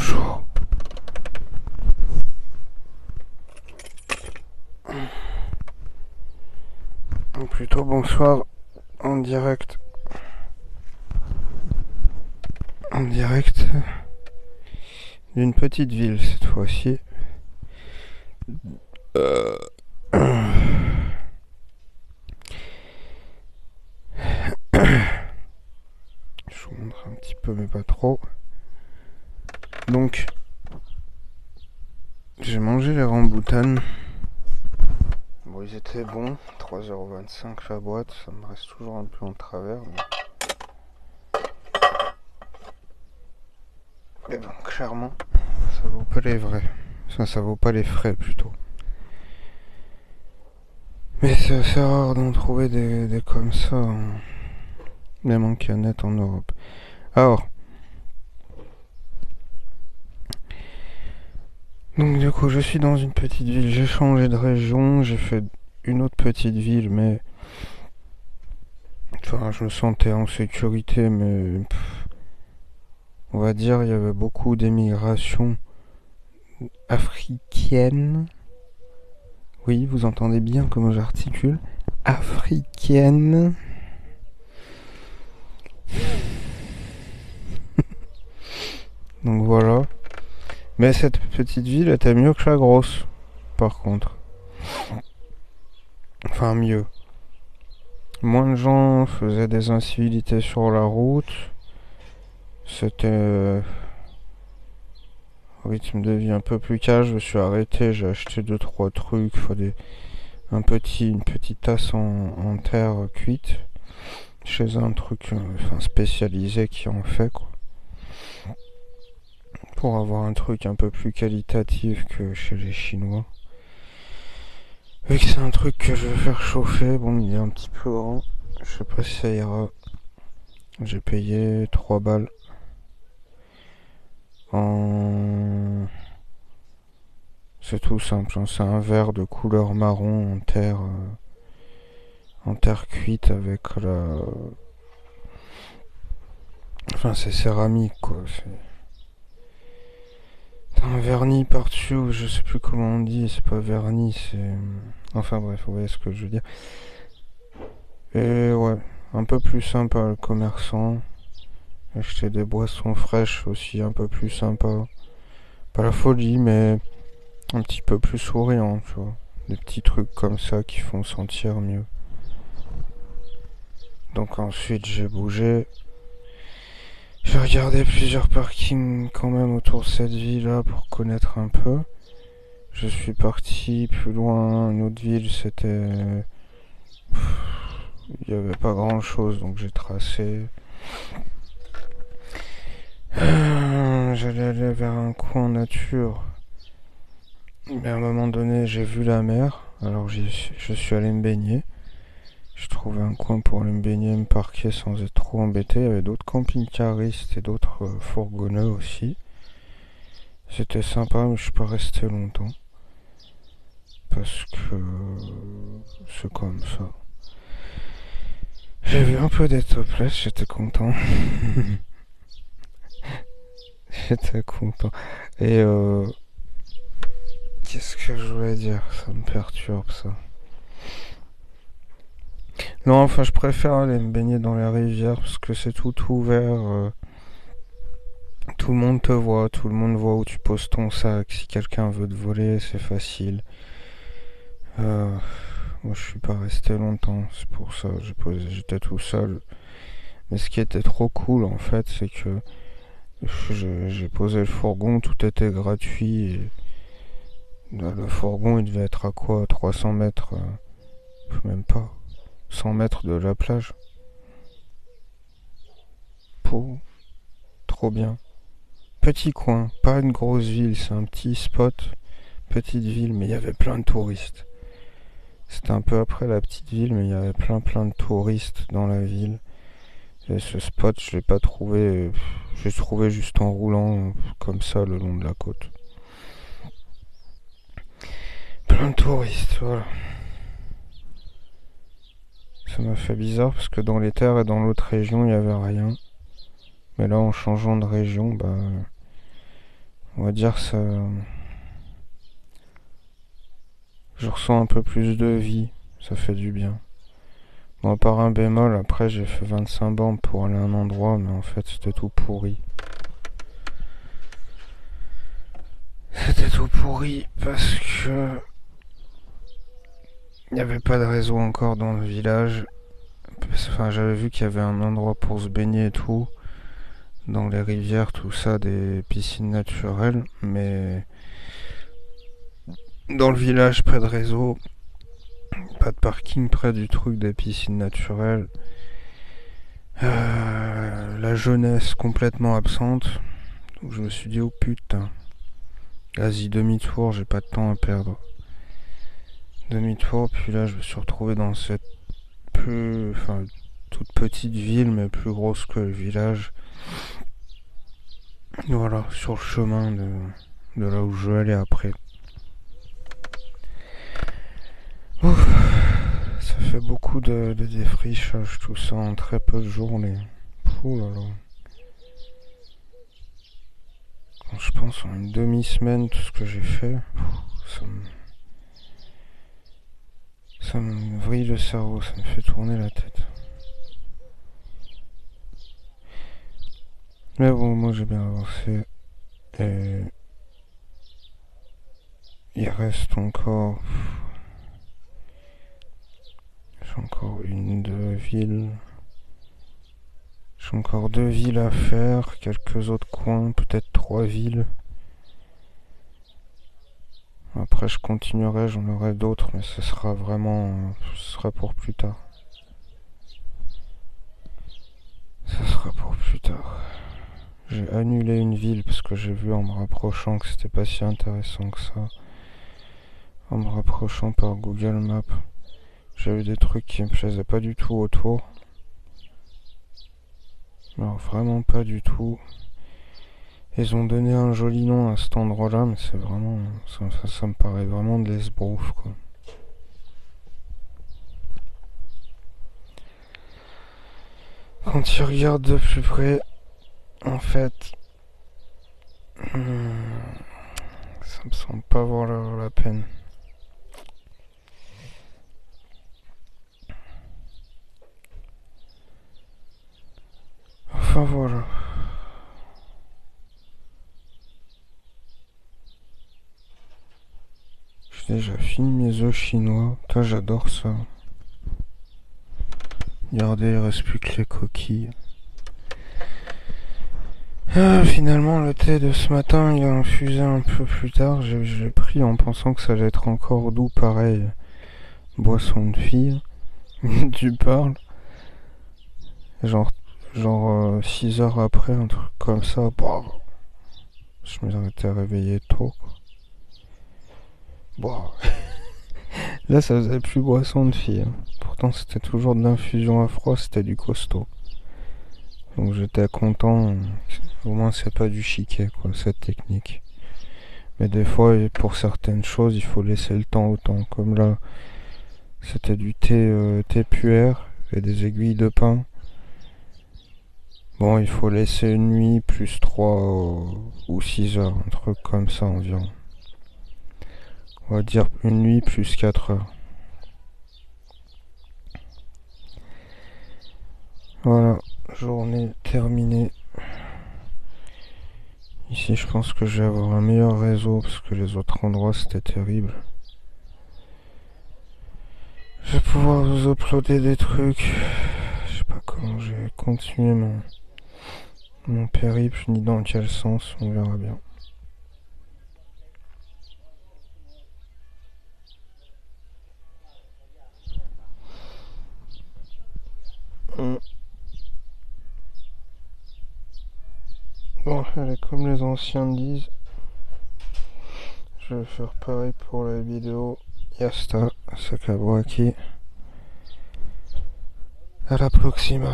bonjour. Ou plutôt bonsoir en direct. En direct d'une petite ville cette fois-ci. Je vous montre un petit peu mais pas trop. Donc j'ai mangé les ramboutanes. Bon, ils étaient bons, 3,25€ la boîte, ça me reste toujours un peu en travers. Mais bon, clairement, ça vaut pas les vrais. Ça vaut pas les frais plutôt. Mais c'est assez rare d'en trouver des comme ça, même en canette en Europe. Alors, donc du coup je suis dans une petite ville, j'ai changé de région, j'ai fait une autre petite ville, mais enfin je me sentais en sécurité, mais on va dire il y avait beaucoup d'émigration africaine. Oui, vous entendez bien comment j'articule. Africaine. Donc voilà. Mais cette petite ville était mieux que la grosse, par contre. Enfin mieux. Moins de gens faisaient des incivilités sur la route. C'était rythme de vie un peu plus calme. Je me suis arrêté, j'ai acheté 2-3 trucs. Une petite tasse en terre cuite. Chez un truc spécialisé qui en fait quoi. Pour avoir un truc un peu plus qualitatif que chez les Chinois. Vu que c'est un truc que je vais faire chauffer, bon il est un petit peu grand. Je sais pas si ça ira. J'ai payé 3 balles. C'est tout simple, hein. C'est un verre de couleur marron en terre cuite avec la... Enfin c'est céramique quoi. C'est un vernis par-dessus, ou je sais plus comment on dit, c'est pas vernis, c'est... Enfin bref, vous voyez ce que je veux dire. Et ouais, un peu plus sympa le commerçant. Acheter des boissons fraîches aussi un peu plus sympa. Pas la folie, mais un petit peu plus souriant, tu vois. Des petits trucs comme ça qui font sentir mieux. Donc ensuite j'ai bougé. J'ai regardé plusieurs parkings quand même autour de cette ville-là pour connaître un peu. Je suis parti plus loin, une autre ville, c'était... Il n'y avait pas grand-chose, donc j'ai tracé. J'allais aller vers un coin nature. Mais à un moment donné, j'ai vu la mer, alors je suis allé me baigner. J'ai trouvé un coin pour aller me baigner, me parquer sans être trop embêté. Il y avait d'autres camping-caristes et d'autres fourgonneux aussi. C'était sympa, mais je suis pas resté longtemps. Parce que c'est comme ça. J'ai vu un peu des topless, j'étais content. J'étais content. Et qu'est-ce que je voulais dire? Ça me perturbe ça. Non, enfin je préfère aller me baigner dans les rivières parce que c'est tout ouvert. Tout le monde te voit, tout le monde voit où tu poses ton sac. Si quelqu'un veut te voler, c'est facile. Moi je suis pas resté longtemps, c'est pour ça. J'étais tout seul. Mais ce qui était trop cool en fait, c'est que j'ai posé le fourgon, tout était gratuit. Et le fourgon il devait être à quoi? 300 mètres, même pas. 100 mètres de la plage. Pour trop bien. Petit coin, pas une grosse ville, c'est un petit spot, petite ville, mais il y avait plein de touristes. C'était un peu après la petite ville, mais il y avait plein de touristes dans la ville. Et ce spot, je l'ai pas trouvé, j'ai trouvé juste en roulant comme ça le long de la côte. Plein de touristes, voilà. Ça m'a fait bizarre parce que dans les terres et dans l'autre région, il y avait rien. Mais là, en changeant de région, On va dire ça. Je ressens un peu plus de vie, ça fait du bien. Bon, à part un bémol, après j'ai fait 25 bornes pour aller à un endroit, mais en fait c'était tout pourri. C'était tout pourri parce que il n'y avait pas de réseau encore dans le village. Enfin, j'avais vu qu'il y avait un endroit pour se baigner et tout, dans les rivières, tout ça, des piscines naturelles, mais dans le village, pas de réseau, pas de parking près du truc des piscines naturelles. La jeunesse complètement absente. Donc je me suis dit, oh putain, vas-y, demi-tour, j'ai pas de temps à perdre. Demi-tour, puis là je me suis retrouvé dans cette toute petite ville, mais plus grosse que le village. Voilà, sur le chemin de là où je veux aller après. Ouf, ça fait beaucoup de défrichage, tout ça, en très peu de journées. Ouh là là. Quand je pense en une demi-semaine, tout ce que j'ai fait, ça me vrille le cerveau, ça me fait tourner la tête. Mais bon, moi j'ai bien avancé. Et il reste encore... J'ai encore deux villes. J'ai encore 2 villes à faire, quelques autres coins, peut-être 3 villes. Après je continuerai, j'en aurai d'autres, mais ce sera pour plus tard. Ce sera pour plus tard. J'ai annulé une ville parce que j'ai vu en me rapprochant que c'était pas si intéressant que ça. En me rapprochant par Google Maps, j'ai vu des trucs qui me plaisaient pas du tout autour. Alors vraiment pas du tout. Ils ont donné un joli nom à cet endroit-là, mais c'est vraiment... Ça me paraît vraiment de l'esbrouf, quoi. Quand tu regardes de plus près, en fait... ça me semble pas valoir la peine. Enfin voilà. J'ai déjà fini mes œufs chinois. Toi, j'adore ça. Regardez, il reste plus que les coquilles. Finalement, le thé de ce matin, il a infusé un peu plus tard. Je l'ai pris en pensant que ça allait être encore doux, pareil. Boisson de fille. Tu parles. Genre 6 heures après, un truc comme ça. Bah, je m'étais réveillé tôt, quoi. Bah. Là, ça faisait plus boisson de fille. Pourtant, c'était toujours de l'infusion à froid, c'était du costaud. Donc j'étais content. Au moins, c'est pas du chiquet, quoi, cette technique. Mais des fois, pour certaines choses, il faut laisser le temps au temps. Comme là, c'était du thé puère et des aiguilles de pin. Bon, il faut laisser une nuit plus 3 ou 6 heures, un truc comme ça environ. On va dire une nuit plus 4 heures. Voilà, journée terminée. Ici, je pense que je vais avoir un meilleur réseau parce que les autres endroits c'était terrible. Je vais pouvoir vous uploader des trucs. Je sais pas comment je vais continuer mon périple, ni dans quel sens, on verra bien. Bon, allez, comme les anciens disent, je vais faire pareil pour la vidéo. Yasta, Sakabwaki. À la proxima.